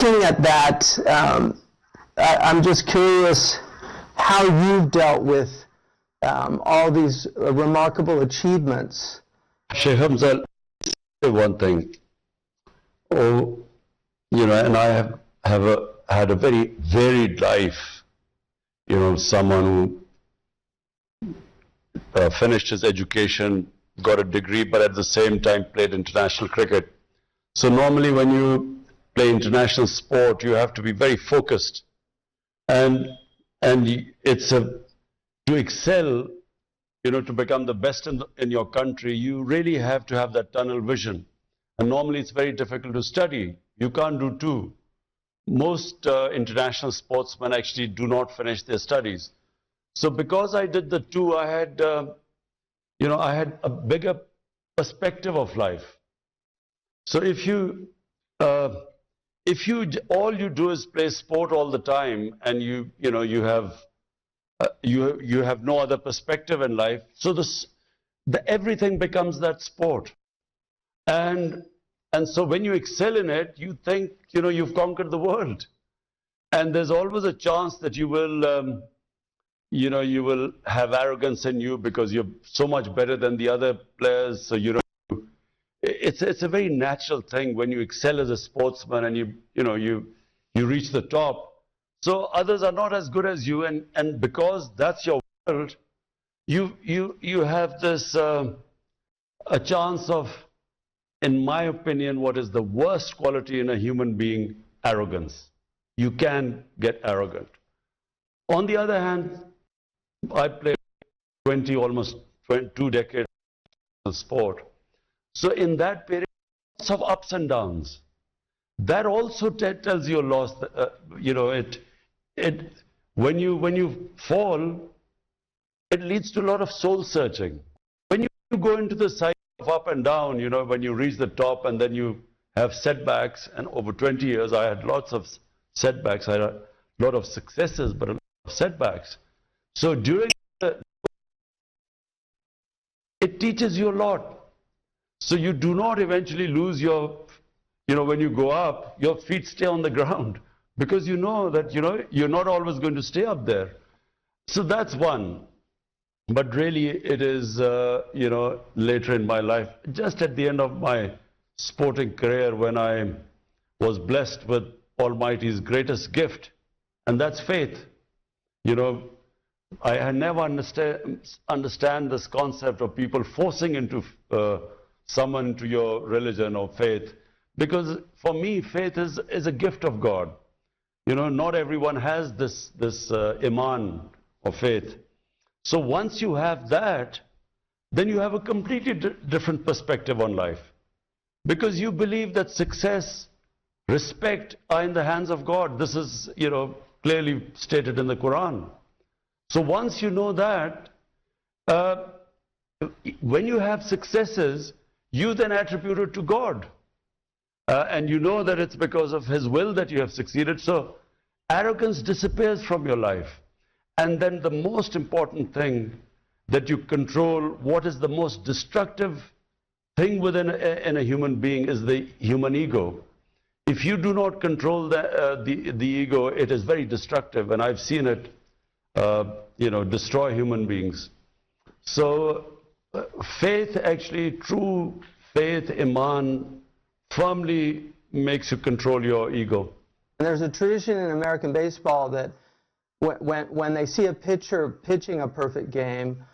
looking at that, I'm just curious how you've dealt with all these remarkable achievements. Sheikh Hamza, say one thing. Oh, you know, and I have had a very varied life. You know, someone who finished his education, got a degree, but at the same time played international cricket. So normally when you play international sport, you have to be very focused. And it's to excel, you know, to become the best in your country, you really have to have that tunnel vision. And normally it's very difficult to study. You can't do two. Most international sportsmen actually do not finish their studies. So because I did the two, I had, you know, I had a bigger perspective of life. So if you all you do is play sport all the time, and you know you have no other perspective in life, so everything becomes that sport. And so when you excel in it, you think, you know, you've conquered the world. And there's always a chance that you will, you know, you will have arrogance in you because you're so much better than the other players. So, you know, it's a very natural thing when you excel as a sportsman and you reach the top. So others are not as good as you, and because that's your world, you have this a chance of, in my opinion, what is the worst quality in a human being? Arrogance. You can get arrogant. On the other hand, I played almost 2 decades of sport. So in that period, lots of ups and downs. That also tells you a loss. You know, when you fall, it leads to a lot of soul searching. When you go into the cycle of up and down, you know, when you reach the top and then you have setbacks, and over 20 years I had lots of setbacks. I had a lot of successes, but a lot of setbacks. So during it teaches you a lot. So you do not eventually lose your, you know, when you go up, your feet stay on the ground, because you know that, you know, you're not always going to stay up there. So that's one. But really it is, you know, later in my life, just at the end of my sporting career, when I was blessed with Almighty's greatest gift, and that's faith. You know, I never understand this concept of people forcing into someone into your religion or faith, because for me faith is a gift of God. You know, not everyone has this iman or faith. So once you have that, then you have a completely different perspective on life, because you believe that success, respect are in the hands of God. This is, you know, clearly stated in the Quran. So once you know that, when you have successes, you then attribute it to God. And you know that it's because of His will that you have succeeded. So arrogance disappears from your life. And then the most important thing, that you control what is the most destructive thing within in a human being, is the human ego. If you do not control the ego, it is very destructive. And I've seen it, you know, destroy human beings. So faith, actually, true faith, iman, firmly makes you control your ego. And there's a tradition in American baseball that when they see a pitcher pitching a perfect game,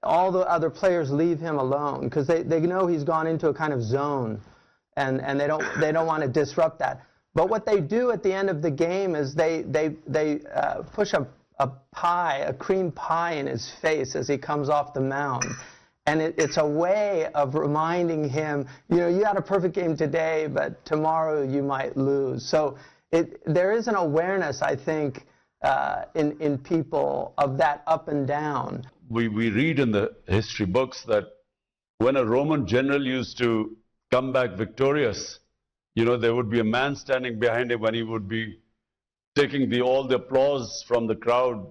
all the other players leave him alone, because they know he's gone into a kind of zone, and they don't want to disrupt that. But what they do at the end of the game is they push a cream pie in his face as he comes off the mound. And it's a way of reminding him, you know, you had a perfect game today, but tomorrow you might lose. So there is an awareness, I think, in people of that up and down. We read in the history books that when a Roman general used to come back victorious, you know, there would be a man standing behind him when he would be taking all the applause from the crowd.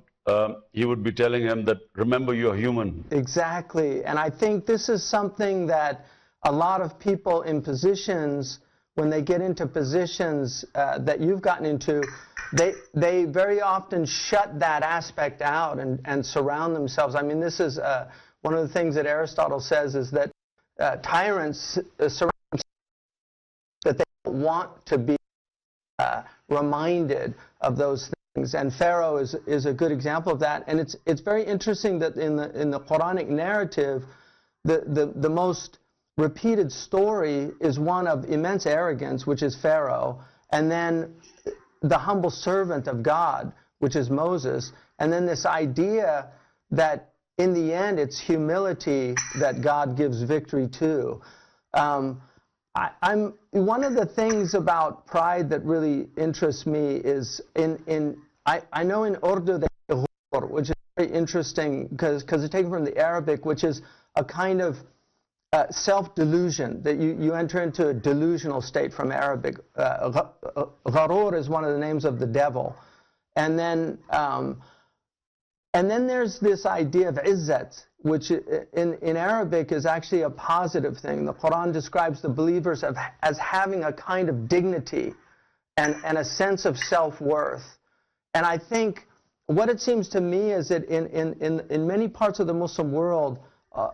He would be telling him that, remember, you're human. Exactly. And I think this is something that a lot of people in positions when they get into positions that you've gotten into, they very often shut that aspect out and surround themselves. I mean, this is one of the things that Aristotle says is that tyrants surround themselves that they don't want to be reminded of those things. And Pharaoh is a good example of that. And it's very interesting that in the Quranic narrative, the most repeated story is one of immense arrogance, which is Pharaoh, and then the humble servant of God, which is Moses, and then this idea that in the end it's humility that God gives victory to. I'm one of the things about pride that really interests me is I know in Urdu they say ghurur, which is very interesting because it's taken from the Arabic, which is a kind of self-delusion, that you enter into a delusional state from Arabic. Gharur is one of the names of the devil. And then there's this idea of izzat, which in Arabic is actually a positive thing. The Quran describes the believers as having a kind of dignity and a sense of self-worth. And I think what it seems to me is that in many parts of the Muslim world,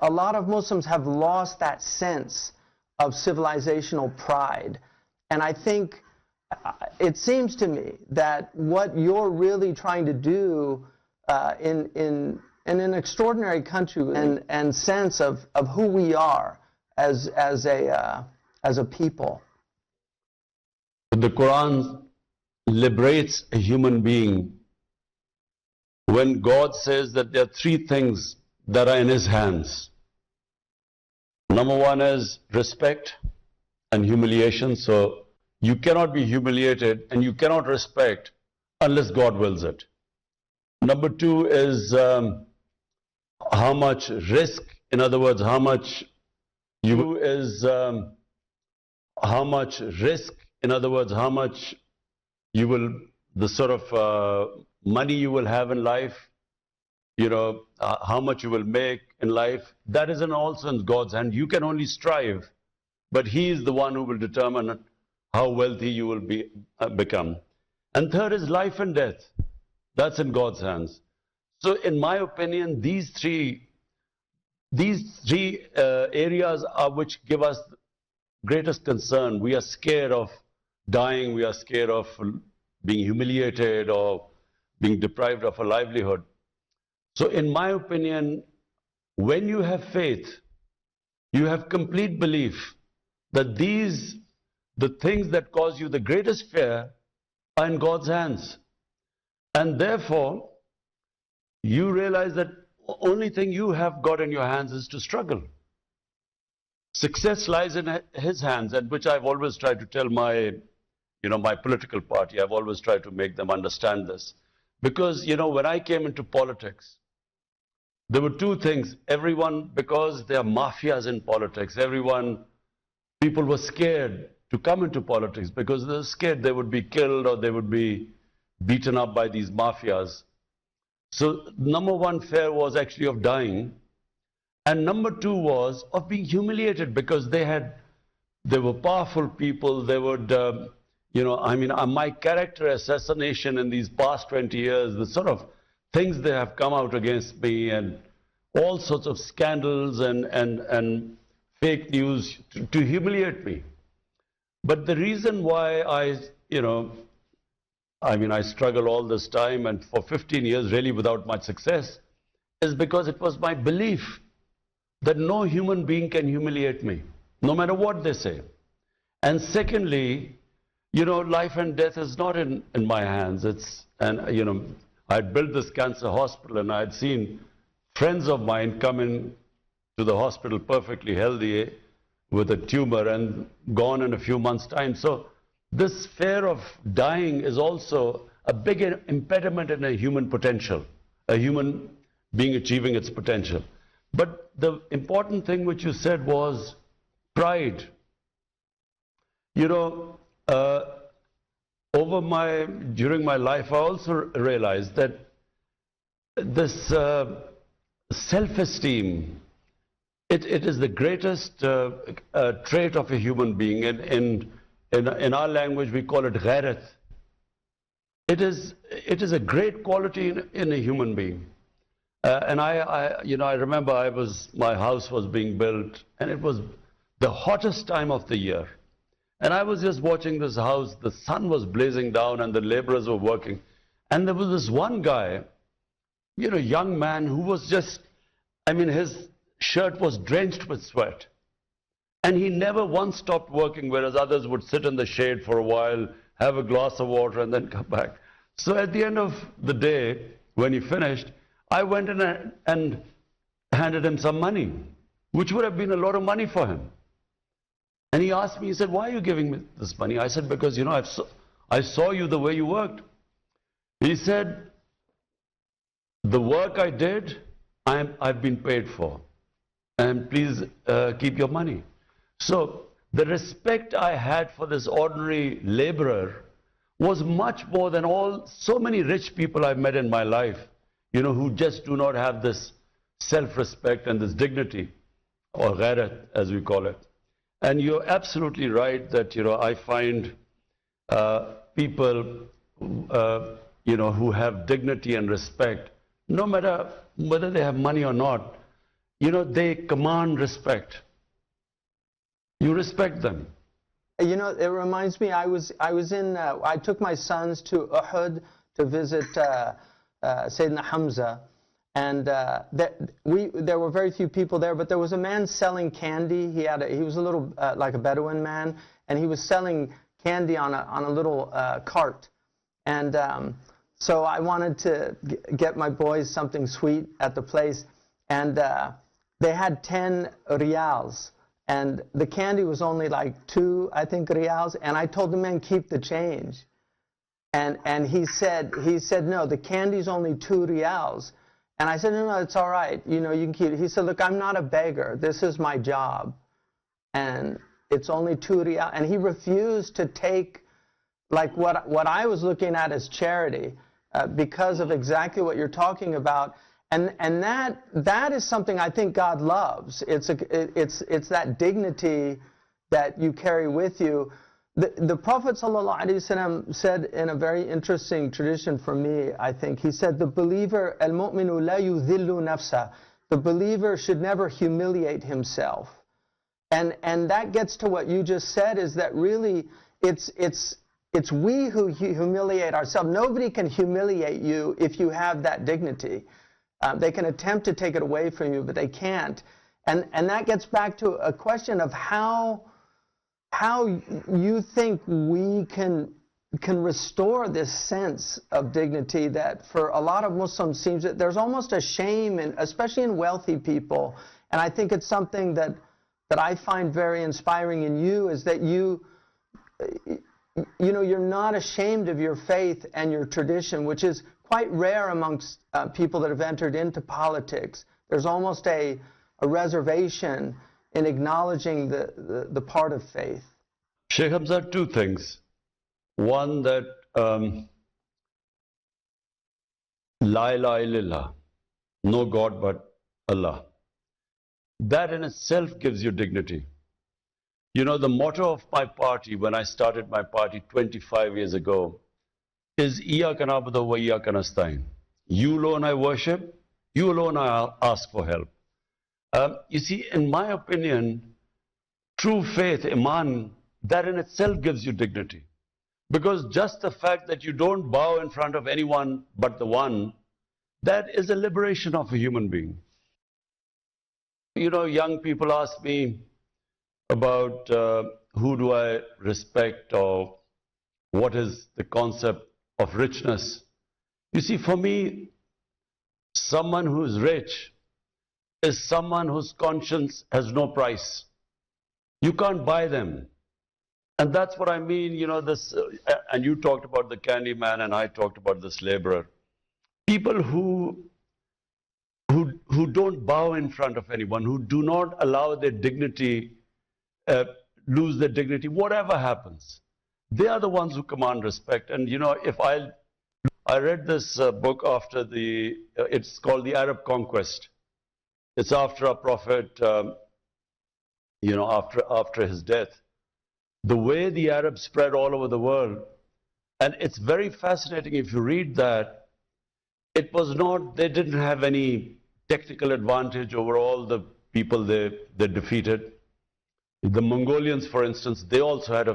a lot of Muslims have lost that sense of civilizational pride. And I think it seems to me that what you're really trying to do in an extraordinary country and sense of who we are as a people. The Quran liberates a human being when God says that there are three things that are in His hands. Number one is respect and humiliation. So you cannot be humiliated and you cannot respect unless God wills it. Number two is how much risk, in other words, how much you will, the sort of money you will have in life, how much you will make in life, that is in also in God's hand. You can only strive, but He is the one who will determine how wealthy you will become. And third is life and death. That's in God's hands. So in my opinion, these three areas are which give us greatest concern. We are scared of dying, we are scared of being humiliated or being deprived of a livelihood. So in my opinion, when you have faith, you have complete belief that the things that cause you the greatest fear are in God's hands. And therefore, you realize that the only thing you have got in your hands is to struggle. Success lies in His hands, and which I've always tried to tell my political party. I've always tried to make them understand this. Because, when I came into politics, there were two things. Everyone, because there are mafias in politics, people were scared to come into politics because they were scared they would be killed or they would be beaten up by these mafias. So number one fear was actually of dying. And number two was of being humiliated because they were powerful people. They would, my character assassination in these past 20 years, the sort of things they have come out against me and all sorts of scandals and fake news to humiliate me. But the reason why I struggle all this time and for 15 years really without much success is because it was my belief that no human being can humiliate me, no matter what they say. And secondly, life and death is not in my hands. I'd built this cancer hospital and I'd seen friends of mine come in to the hospital perfectly healthy with a tumor and gone in a few months' time. So this fear of dying is also a big impediment in a human potential, a human being achieving its potential. But the important thing which you said was pride. During my life, I also realized that this self-esteem, it is the greatest trait of a human being. In our language, we call it ghairat. It is a great quality in a human being. And I remember my house was being built, and it was the hottest time of the year. And I was just watching this house, the sun was blazing down and the laborers were working. And there was this one guy, young man who was his shirt was drenched with sweat. And he never once stopped working, whereas others would sit in the shade for a while, have a glass of water and then come back. So at the end of the day, when he finished, I went in and handed him some money, which would have been a lot of money for him. And he asked me, he said, "Why are you giving me this money?" I said, "Because, I saw you the way you worked." He said, "The work I did, I've been paid for. And please keep your money." So the respect I had for this ordinary laborer was much more than so many rich people I've met in my life, who just do not have this self-respect and this dignity, or ghairat as we call it. And you're absolutely right that, I find people, who have dignity and respect, no matter whether they have money or not, they command respect. You respect them. It reminds me, I took my sons to Uhud to visit Sayyidina Hamza, and there were very few people there, but there was a man selling candy. He was a little like a Bedouin man, and he was selling candy on a little cart. And so I wanted to get my boys something sweet at the place, and they had 10 riyals. And the candy was only like 2, I think, riyals. And I told the man, "Keep the change." And he said, "No, the candy's only 2 riyals." And I said, "No, it's all right. You can keep it." He said, "Look, I'm not a beggar. This is my job. And it's only 2 riyals." And he refused to take like what I was looking at as charity because of exactly what you're talking about. And that is something I think God loves. It's that dignity that you carry with you. The Prophet ﷺ said in a very interesting tradition for me, I think, he said, "The believer, al-mu'minu la yudhillu nafsa." The believer should never humiliate himself. And that gets to what you just said, is that really it's we who humiliate ourselves. Nobody can humiliate you if you have that dignity. They can attempt to take it away from you, but they can't. And that gets back to a question of how you think we can restore this sense of dignity that for a lot of Muslims seems that there's almost a shame, especially in wealthy people. And I think it's something that I find very inspiring in you, is that you're not ashamed of your faith and your tradition, which is quite rare amongst people that have entered into politics. There's almost a reservation in acknowledging the part of faith. Sheikh Hamza, 2 things. One, that La ilaha illallah, no God but Allah. That in itself gives you dignity. The motto of my party, when I started my party 25 years ago, is Iyyaka na'budu wa iyyaka nasta'in. You alone I worship, you alone I ask for help. You see, in my opinion, true faith, Iman, that in itself gives you dignity. Because just the fact that you don't bow in front of anyone but the one, that is a liberation of a human being. Young people ask me about who do I respect, or what is the concept of richness. You see, for me, someone who is rich is someone whose conscience has no price. You can't buy them. And that's what I mean, and you talked about the candy man and I talked about this laborer. People who don't bow in front of anyone, who do not allow their dignity, lose their dignity, whatever happens. They are the ones who command respect. And if I read this book after it's called the Arab Conquest. It's after our Prophet, after his death. the way the Arabs spread all over the world. And it's very fascinating if you read that. It was not, they didn't have any technical advantage over all the people they defeated. The Mongolians, for instance, they also had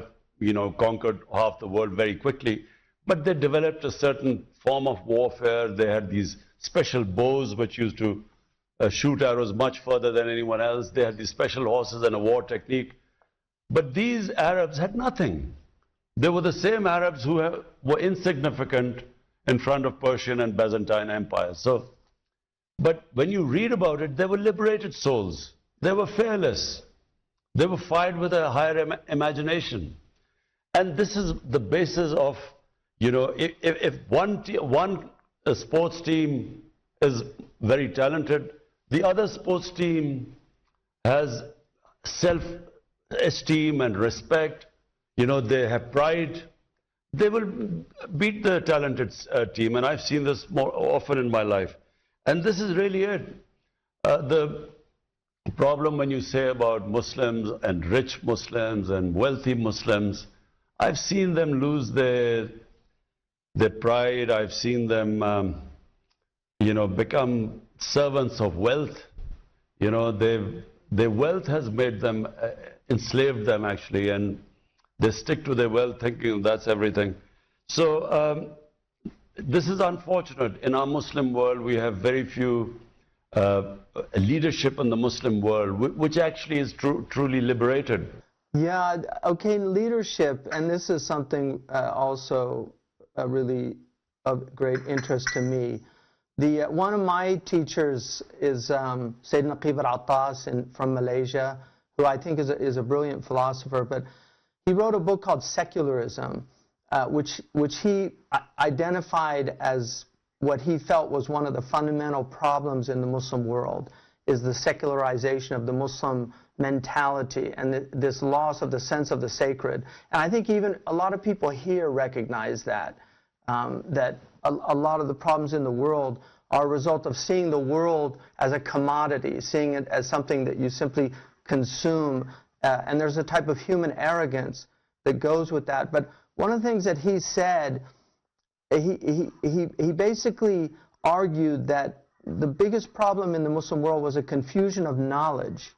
conquered half the world very quickly, but they developed a certain form of warfare. They had these special bows which used to shoot arrows much further than anyone else. They had these special horses and a war technique. But these Arabs had nothing. They were the same Arabs who were insignificant in front of Persian and Byzantine empires. So, but when you read about it, they were liberated souls. They were fearless. They were fired with a higher imagination. And this is the basis of, if one sports team is very talented, the other sports team has self-esteem and respect, they have pride, they will beat the talented team. And I've seen this more often in my life. And this is really it. The problem when you say about Muslims and rich Muslims and wealthy Muslims, I've seen them lose their pride. I've seen them, become servants of wealth. Their wealth has made them, enslaved them actually, and they stick to their wealth thinking that's everything. So this is unfortunate. In our Muslim world, we have very few leadership in the Muslim world, which actually is truly liberated. Yeah, okay, leadership, and this is something also really of great interest to me. One of my teachers is Sayyid Naqib al-Attas from Malaysia, who I think is a brilliant philosopher, but he wrote a book called Secularism, which he identified as what he felt was one of the fundamental problems in the Muslim world, is the secularization of the Muslim mentality and this loss of the sense of the sacred. And I think even a lot of people here recognize that, that a lot of the problems in the world are a result of seeing the world as a commodity, seeing it as something that you simply consume, and there's a type of human arrogance that goes with that. But one of the things that he said, he basically argued that the biggest problem in the Muslim world was a confusion of knowledge.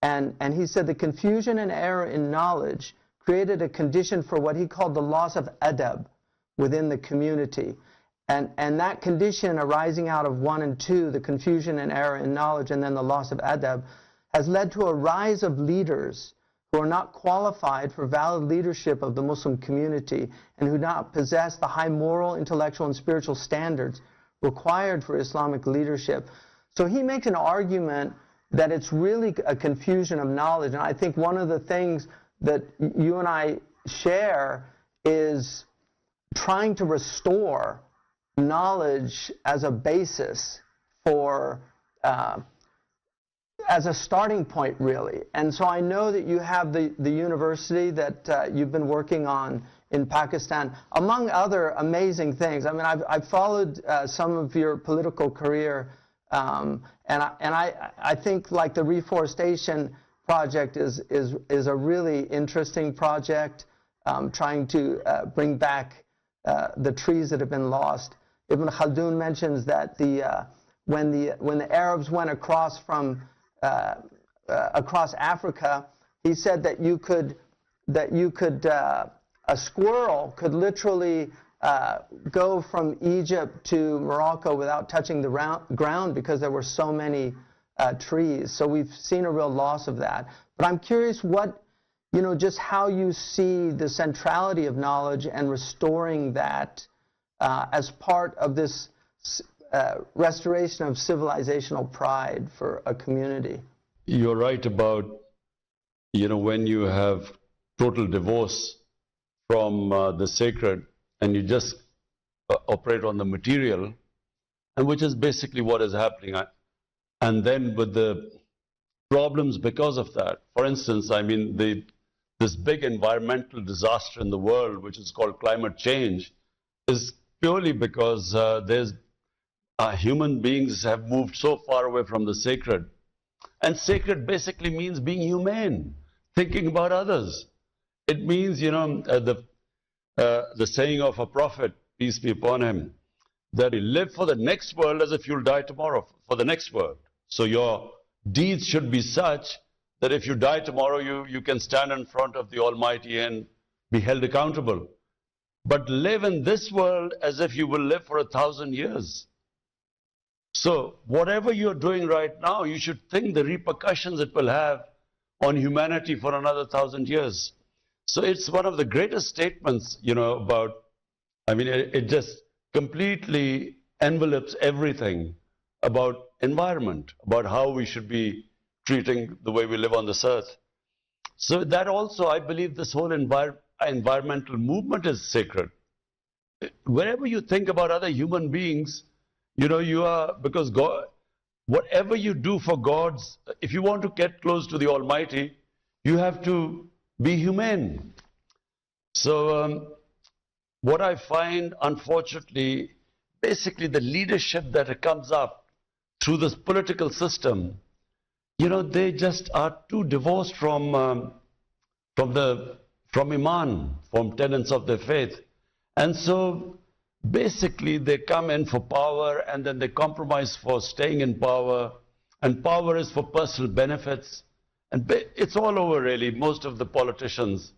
And he said the confusion and error in knowledge created a condition for what he called the loss of adab within the community. And that condition arising out of 1 and 2, the confusion and error in knowledge and then the loss of adab, has led to a rise of leaders who are not qualified for valid leadership of the Muslim community and who do not possess the high moral, intellectual, and spiritual standards required for Islamic leadership. So he makes an argument that it's really a confusion of knowledge. And I think one of the things that you and I share is trying to restore knowledge as a basis for as a starting point, really. And so I know that you have the university that you've been working on in Pakistan, among other amazing things. I mean, I've followed some of your political career, and I think like the reforestation project is a really interesting project, trying to bring back the trees that have been lost. Ibn Khaldun mentions that when the Arabs went across from across Africa, he said that a squirrel could literally go from Egypt to Morocco without touching the ground because there were so many trees. So we've seen a real loss of that. But I'm curious just how you see the centrality of knowledge and restoring that as part of this restoration of civilizational pride for a community. You're right about, when you have total divorce from the sacred and you just operate on the material, and which is basically what is happening. And then with the problems because of that, for instance, I mean, this big environmental disaster in the world, which is called climate change, is purely because human beings have moved so far away from the sacred. And sacred basically means being humane, thinking about others. It means, the saying of a prophet, peace be upon him, that you live for the next world as if you'll die tomorrow, for the next world. So your deeds should be such that if you die tomorrow, you can stand in front of the Almighty and be held accountable. But live in this world as if you will live for 1,000 years. So whatever you're doing right now, you should think the repercussions it will have on humanity for another 1,000 years. So it's one of the greatest statements, about, it just completely envelopes everything about environment, about how we should be treating the way we live on this earth. So that also, I believe this whole environmental movement is sacred. Wherever you think about other human beings, you are, because God, whatever you do for God's, if you want to get close to the Almighty, you have to be humane. So what I find, unfortunately, basically the leadership that comes up through this political system, they just are too divorced from Iman, from tenets of their faith. And so basically they come in for power and then they compromise for staying in power, and power is for personal benefits. And it's all over really. Most of the politicians,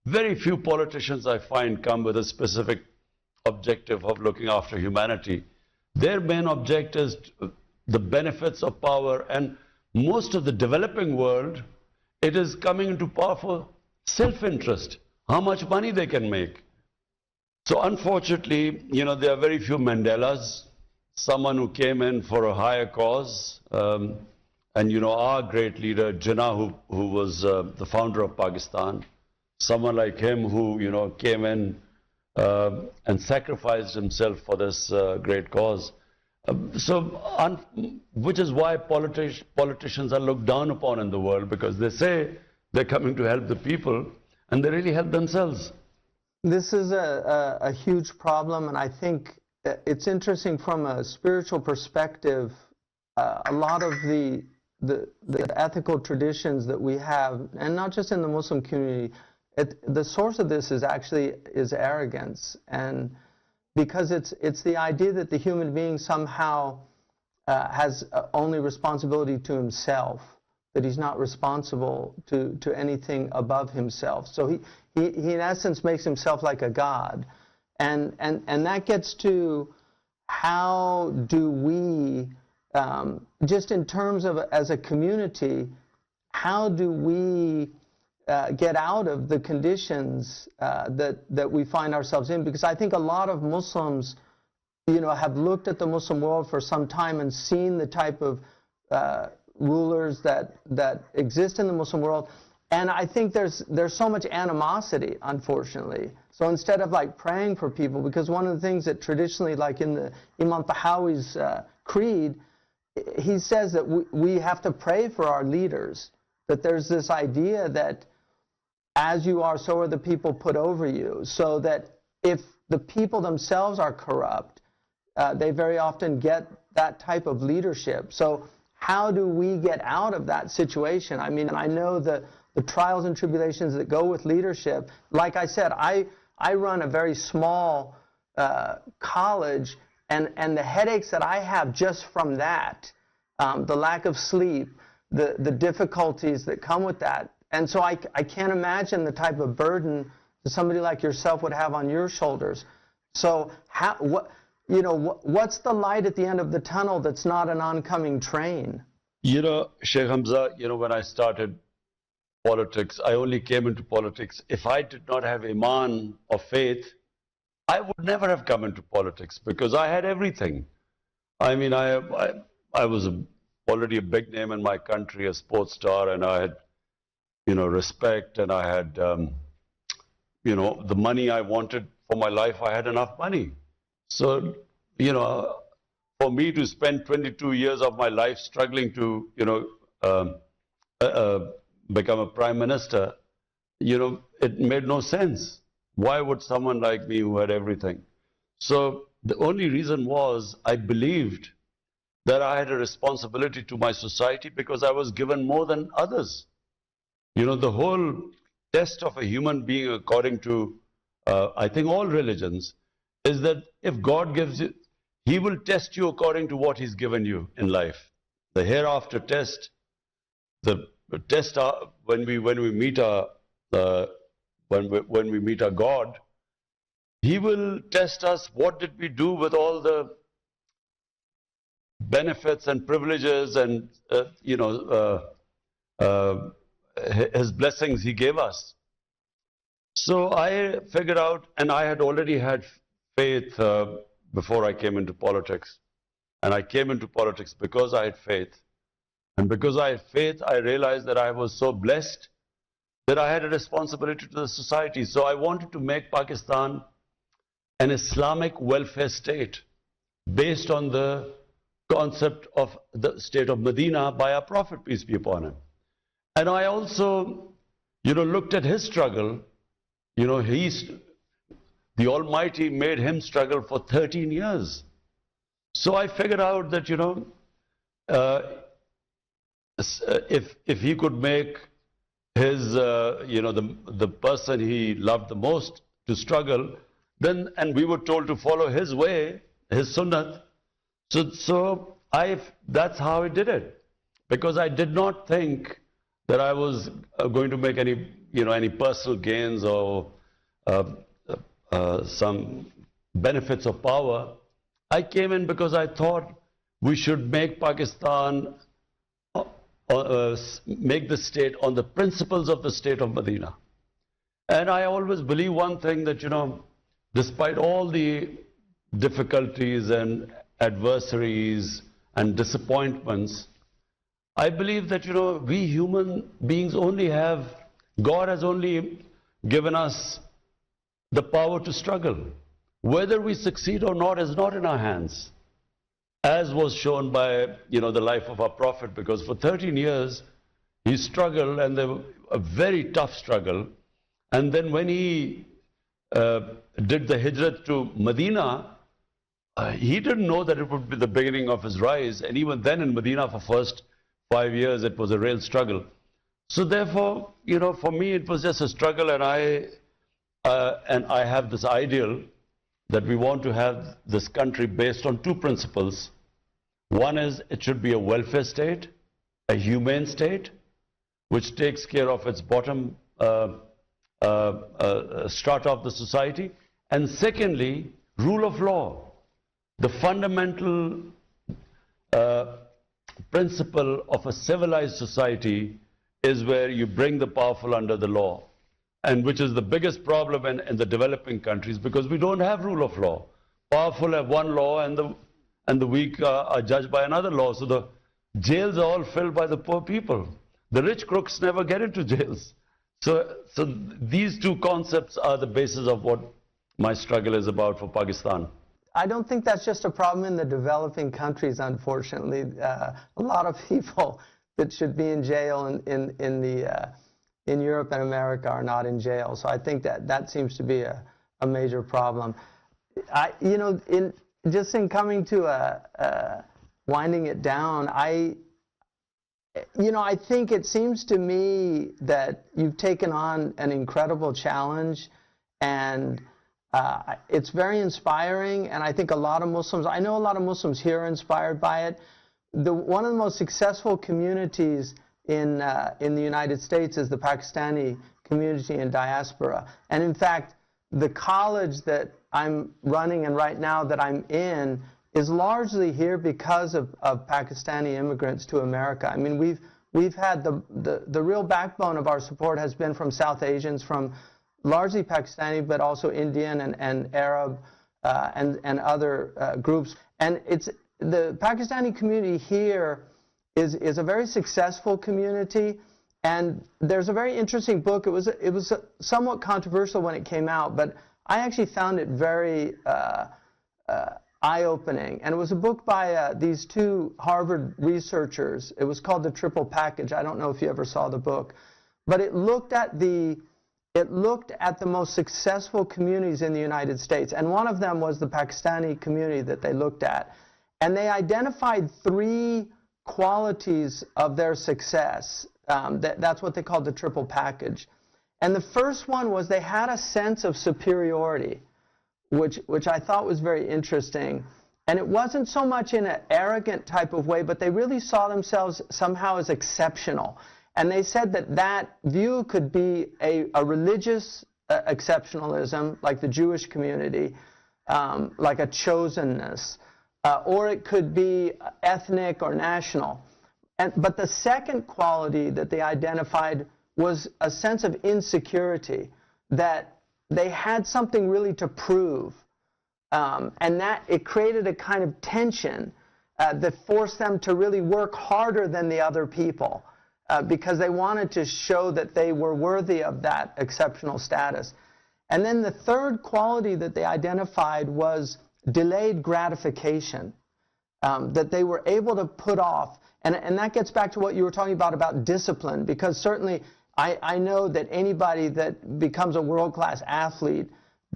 very few politicians I find come with a specific objective of looking after humanity. Their main objective is the benefits of power, and most of the developing world, it is coming into power for self-interest, how much money they can make. So unfortunately, there are very few Mandelas, someone who came in for a higher cause. And our great leader, Jinnah, who was the founder of Pakistan, someone like him who, came in and sacrificed himself for this great cause. Which is why politicians are looked down upon in the world, because they say they're coming to help the people, and they really help themselves. This is a huge problem, and I think it's interesting from a spiritual perspective. A lot of the ethical traditions that we have, and not just in the Muslim community, the source of this is arrogance, and because it's the idea that the human being somehow has only responsibility to himself, that he's not responsible to anything above himself. So he in essence makes himself like a god, and that gets to how do we, just in terms of as a community, how do we get out of the conditions that we find ourselves in? Because I think a lot of Muslims, have looked at the Muslim world for some time and seen the type of rulers that exist in the Muslim world, and I think there's so much animosity, unfortunately. So instead of praying for people, because one of the things that traditionally, like in the Imam Tahawi's creed, he says that we have to pray for our leaders, that there's this idea that as you are, so are the people put over you, so that if the people themselves are corrupt, they very often get that type of leadership. So how do we get out of that situation? I mean, I know the trials and tribulations that go with leadership. Like I said, I run a very small college, and the headaches that I have just from that, the lack of sleep, the difficulties that come with that. And so I can't imagine the type of burden that somebody like yourself would have on your shoulders. So what's the light at the end of the tunnel that's not an oncoming train? Sheikh Hamza, when I started politics, I only came into politics. If I did not have Iman or faith, I would never have come into politics, because I had everything. I mean, I was already a big name in my country, a sports star, and I had, respect, and I had, the money I wanted for my life. I had enough money. So, for me to spend 22 years of my life struggling to, become a prime minister, it made no sense. Why would someone like me who had everything? So the only reason was I believed that I had a responsibility to my society because I was given more than others. The whole test of a human being according to, I think, all religions, is that if God gives you, He will test you according to what He's given you in life. The hereafter test, the test when we meet our when we meet our God, He will test us. What did we do with all the benefits and privileges and His blessings He gave us? So I figured out, and I had already had faith before I came into politics. And I came into politics because I had faith. And because I had faith, I realized that I was so blessed that I had a responsibility to the society. So I wanted to make Pakistan an Islamic welfare state based on the concept of the state of Medina by our Prophet, peace be upon him. And I also, looked at his struggle. The Almighty made him struggle for 13 years. So I figured out that, if he could make his, the person he loved the most to struggle, then, and we were told to follow his way, his sunnah. So that's how I did it. Because I did not think that I was going to make any personal gains or some benefits of power. I came in because I thought we should make Pakistan, make the state on the principles of the state of Medina. And I always believe one thing, that, despite all the difficulties and adversaries and disappointments, I believe that, we human beings only have, God has only given us the power to struggle. Whether we succeed or not is not in our hands, as was shown by, the life of our Prophet, because for 13 years he struggled, and a very tough struggle. And then when he did the hijrat to Medina, he didn't know that it would be the beginning of his rise. And even then in Medina for first 5 years, it was a real struggle. So therefore, for me it was just a struggle, and I have this ideal that we want to have this country based on two principles. One is, it should be a welfare state, a humane state, which takes care of its bottom strata of the society. And secondly, rule of law. The fundamental principle of a civilized society is where you bring the powerful under the law. And which is the biggest problem in the developing countries, because we don't have rule of law. Powerful have one law, and the weak are judged by another law. So the jails are all filled by the poor people. The rich crooks never get into jails. So these two concepts are the basis of what my struggle is about for Pakistan. I don't think that's just a problem in the developing countries, unfortunately. A lot of people that should be in jail in Europe and America are not in jail. So I think that seems to be a major problem. In coming to winding it down, I think it seems to me that you've taken on an incredible challenge, and it's very inspiring. And I think I know a lot of Muslims here are inspired by it. One of the most successful communities in the United States is the Pakistani community in diaspora. And in fact, the college that I'm running and right now that I'm in is largely here because of Pakistani immigrants to America. I mean, we've had the real backbone of our support has been from South Asians, from largely Pakistani, but also Indian and Arab and other groups. And the Pakistani community here is a very successful community, and there's a very interesting book. It was somewhat controversial when it came out, but I actually found it very eye-opening. And it was a book by these two Harvard researchers. It was called The Triple Package. I don't know if you ever saw the book, but it looked at the most successful communities in the United States, and one of them was the Pakistani community that they looked at, and they identified 3 qualities of their success. That's what they called the triple package. And the first one was they had a sense of superiority, which I thought was very interesting. And it wasn't so much in an arrogant type of way, but they really saw themselves somehow as exceptional. And they said that that view could be a religious exceptionalism, like the Jewish community, like a chosenness, or it could be ethnic or national. But the second quality that they identified was a sense of insecurity, that they had something really to prove, and that it created a kind of tension that forced them to really work harder than the other people, because they wanted to show that they were worthy of that exceptional status. And then the third quality that they identified was delayed gratification, that they were able to put off. And that gets back to what you were talking about discipline, because certainly I know that anybody that becomes a world-class athlete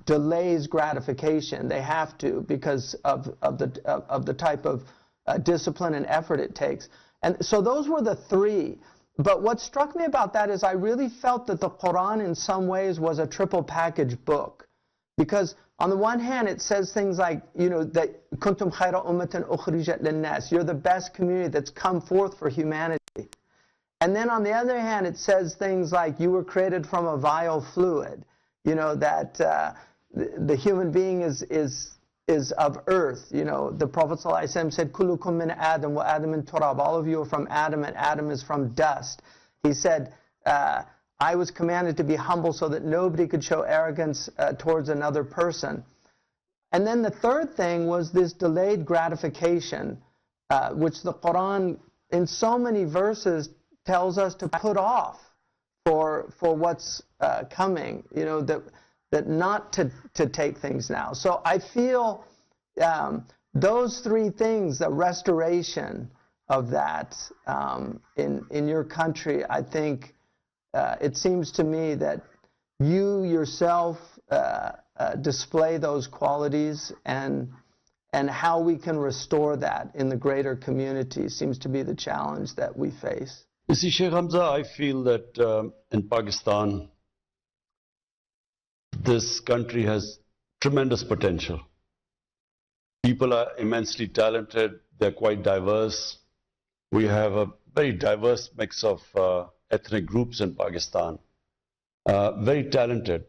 delays gratification. They have to, because of the type of discipline and effort it takes. And so those were the three. But what struck me about that is I really felt that the Quran in some ways was a triple package book. Because on the one hand, it says things like, that kuntum khayra ummatan ukhrijat linnas, you're the best community that's come forth for humanity. And then on the other hand, it says things like you were created from a vile fluid, that the human being is of earth. The Prophet ﷺ said, Kullukum min Adam wa Adam min turab. All of you are from Adam, and Adam is from dust. He said, I was commanded to be humble so that nobody could show arrogance towards another person. And then the third thing was this delayed gratification, which the Quran in so many verses tells us to put off for what's coming, that not to take things now. So I feel those three things, the restoration of that in your country, I think it seems to me that you yourself display those qualities, and how we can restore that in the greater community seems to be the challenge that we face. You see, Sheikh Hamza, I feel that in Pakistan, this country has tremendous potential. People are immensely talented, they're quite diverse. We have a very diverse mix of ethnic groups in Pakistan, very talented.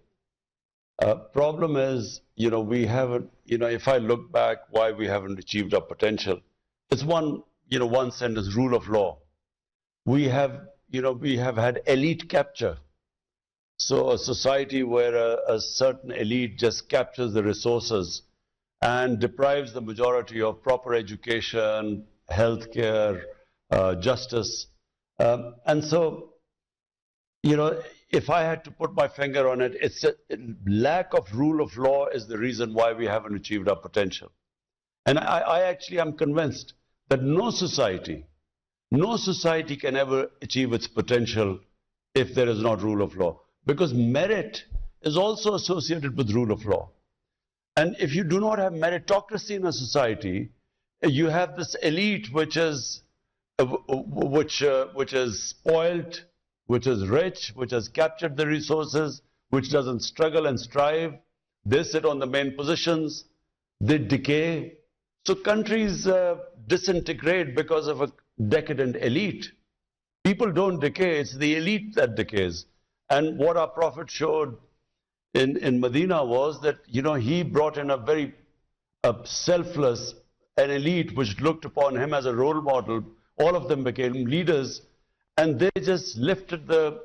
Problem is, we haven't, if I look back why we haven't achieved our potential, it's one sentence, rule of law. We have had elite capture. So a society where a certain elite just captures the resources and deprives the majority of proper education, healthcare, justice. And so, if I had to put my finger on it, it's a lack of rule of law is the reason why we haven't achieved our potential. And I actually am convinced that no society can ever achieve its potential if there is not rule of law. Because merit is also associated with rule of law. And if you do not have meritocracy in a society, you have this elite which is spoiled, which is rich, which has captured the resources, which doesn't struggle and strive. They sit on the main positions, they decay. So countries disintegrate because of a decadent elite. People don't decay, it's the elite that decays. And what our Prophet showed in Medina was that, he brought in a very selfless, an elite which looked upon him as a role model. All of them became leaders, and they just lifted the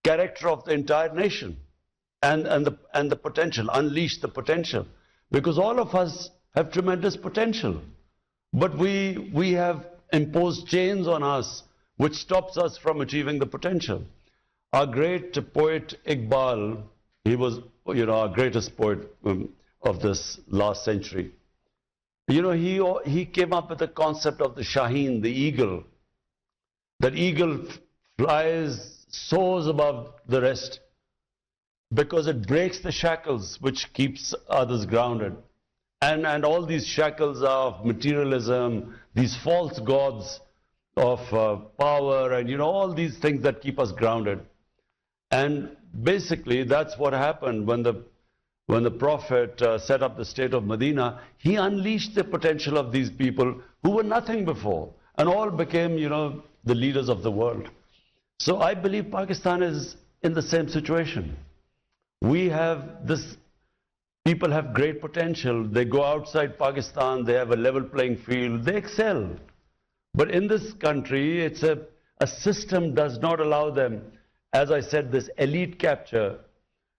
character of the entire nation and the potential, unleashed the potential. Because all of us have tremendous potential. But we have imposed chains on us which stops us from achieving the potential. Our great poet Iqbal, he was, our greatest poet of this last century. He came up with the concept of the Shaheen, the eagle. That eagle flies, soars above the rest because it breaks the shackles which keeps others grounded. And all these shackles of materialism, these false gods of power, and all these things that keep us grounded. And basically that's what happened when the Prophet set up the state of Medina. He unleashed the potential of these people who were nothing before and all became, the leaders of the world. So I believe Pakistan is in the same situation. We have this, people have great potential. They go outside Pakistan, they have a level playing field, they excel. But in this country, it's a system does not allow them, as I said, this elite capture,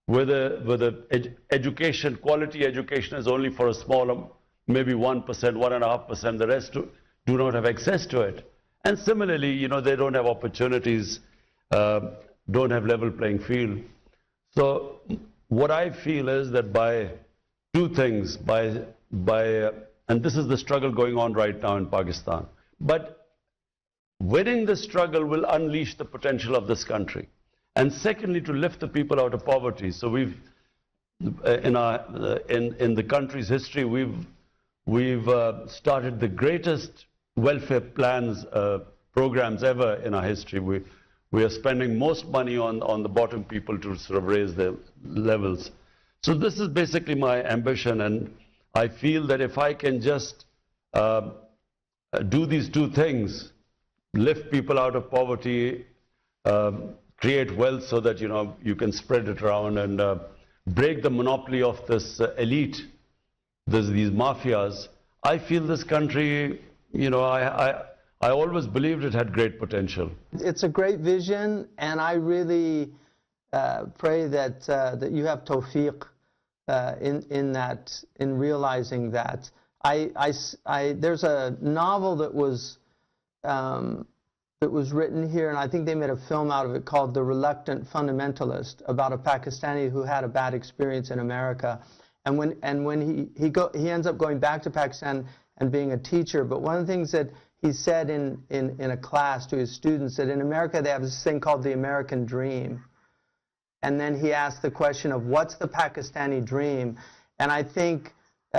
where the education, quality education is only for a small, maybe 1%, 1.5%, the rest do not have access to it. And similarly, they don't have opportunities, don't have level playing field. So what I feel is that by two things, and this is the struggle going on right now in Pakistan, but winning the struggle will unleash the potential of this country. And secondly, to lift the people out of poverty. So we've, in the country's history, we've started the greatest welfare plans, programs ever in our history. We are spending most money on the bottom people to sort of raise their levels. So this is basically my ambition, and I feel that if I can just do these two things, lift people out of poverty, create wealth so that you can spread it around, and break the monopoly of this elite, these mafias, I feel this country, I always believed it had great potential. It's a great vision, and I really pray that you have tawfiq in realizing that. There's a novel that was written here, and I think they made a film out of it called The Reluctant Fundamentalist, about a Pakistani who had a bad experience in America. And when he ends up going back to Pakistan and being a teacher, but one of the things that he said in a class to his students, that in America they have this thing called the American dream. And then he asked the question of what's the Pakistani dream? And I think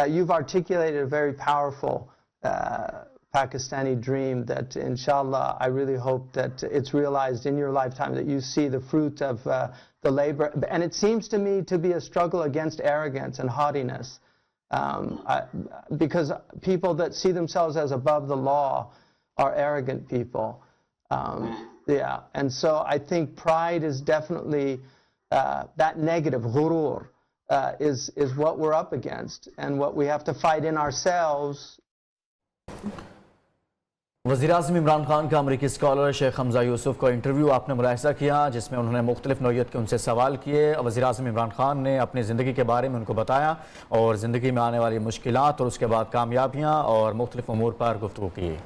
you've articulated a very powerful Pakistani dream that, inshallah, I really hope that it's realized in your lifetime, that you see the fruit of the labor. And it seems to me to be a struggle against arrogance and haughtiness. Because people that see themselves as above the law are arrogant people. Yeah, and so I think pride is definitely that negative, ghurur, is what we're up against and what we have to fight in ourselves. वज़ीर-ए-आज़म इमरान खान का अमरीकी scholar Sheikh Hamza Yusuf को interview आपने मुलाहिज़ा किया, जिसमें उन्होंने मुख्तलिफ नौइयत के उनसे सवाल किए। वज़ीर-ए-आज़म इमरान खान ने अपनी ज़िंदगी के बारे में उनको बताया और ज़िंदगी में आने वाली मुश्किलात और उसके बाद कामयाबियाँ और मुख्तलिफ उमूर पर गुफ्तगू की।